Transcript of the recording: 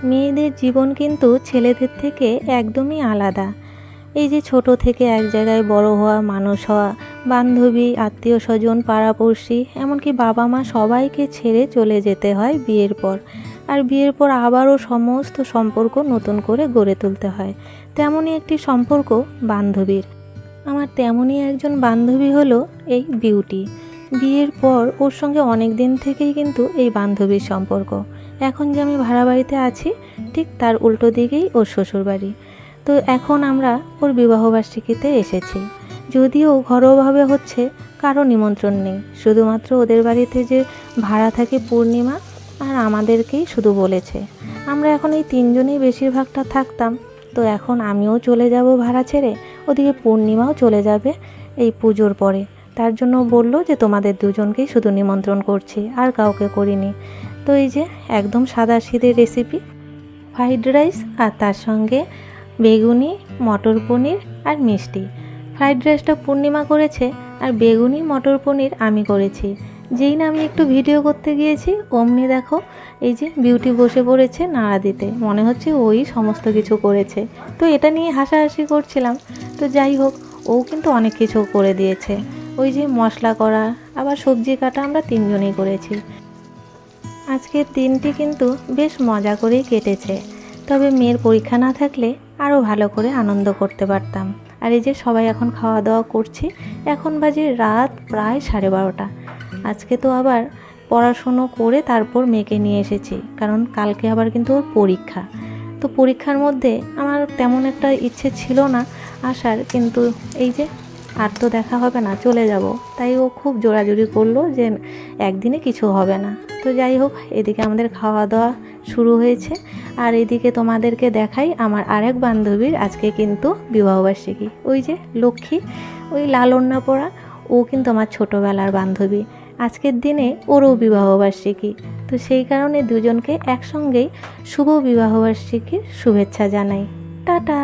মেয়েদের জীবন কিন্তু ছেলেদের থেকে একদমই আলাদা। এই যে ছোট থেকে এক জায়গায় বড় হওয়া, মানুষ হওয়া, বান্ধবী, আত্মীয় স্বজন, পাড়াপড়শি, এমনকি বাবা মা সবাইকে ছেড়ে চলে যেতে হয় বিয়ের পর। আর বিয়ের পর আবারও সমস্ত সম্পর্ক নতুন করে গড়ে তুলতে হয়। তেমনই একটি সম্পর্ক বান্ধবীর। আমার তেমনই একজন বান্ধবী হলো এই বিউটি। বিয়ের পর ওর সঙ্গে অনেক দিন থেকেই কিন্তু এই বান্ধবীর সম্পর্ক। এখন যে আমি ভাড়া বাড়িতে আছি, ঠিক তার উল্টো দিকেই ওর শ্বশুরবাড়ি। তো এখন আমরা ওর বিবাহবার্ষিকীতে এসেছি। যদিও ঘরোয়াভাবে হচ্ছে, কারো নিমন্ত্রণ নেই, শুধুমাত্র ওদের বাড়িতে যে ভাড়া থাকে পূর্ণিমা আর আমাদেরকেই শুধু বলেছে। আমরা এখন এই তিনজনেই বেশিরভাগটা থাকতাম। তো এখন আমিও চলে যাব ভাড়া ছেড়ে, ওদিকে পূর্ণিমাও চলে যাবে এই পুজোর পরে। তার জন্য বললো যে তোমাদের দুজনকেই শুধু নিমন্ত্রণ করছি, আর কাউকে করিনি। তো এই যে একদম সাদাসিধে রেসিপি, ফ্রাইড রাইস আর তার সঙ্গে বেগুনি, মটর পনির আর মিষ্টি। ফ্রাইড রাইসটা পূর্ণিমা করেছে আর বেগুনি মটর পনির আমি করেছি। যেই না আমি একটু ভিডিও করতে গিয়েছি, অমনি দেখো এই যে বিউটি বসে পড়েছে নাড়া দিতে, মনে হচ্ছে ওই সমস্ত কিছু করেছে। তো এটা নিয়ে হাসাহাসি করছিলাম। তো যাই হোক, ও কিন্তু অনেক কিছু করে দিয়েছে। ওই যে মশলা করা, আবার সবজি কাটা আমরা তিনজনেই করেছি। আজকের দিনটি কিন্তু বেশ মজা করেই কেটেছে। তবে মেয়ের পরীক্ষা না থাকলে আরও ভালো করে আনন্দ করতে পারতাম। আর এই যে সবাই এখন খাওয়া দাওয়া করছি। এখন বাজে রাত প্রায় 12:30। আজকে তো আবার পড়াশুনো করে তারপর মেয়েকে নিয়ে এসেছি, কারণ কালকে আবার কিন্তু ওর পরীক্ষা। তো পরীক্ষার মধ্যে আমার তেমন একটা ইচ্ছে ছিল না আসার, কিন্তু এই যে আর তো দেখা হবে না, চলে যাব। তাই ও খুব জোরাজুরি করলো যে একদিনে কিছু হবে না। তো যাই হোক, এদিকে আমাদের খাওয়া দাওয়া শুরু হয়েছে। আর এদিকে তোমাদেরকে দেখাই আমার আরেক বান্ধবীর আজকে কিন্তু বিবাহবার্ষিকী। ওই যে লক্ষ্মী, ওই লাল ওড়না পরা, ও কিন্তু আমার ছোটোবেলার বান্ধবী। আজকের দিনে ওরও বিবাহবার্ষিকী। তো সেই কারণে দুজনকে একসঙ্গেই শুভ বিবাহবার্ষিকীর শুভেচ্ছা জানাই। টাটা।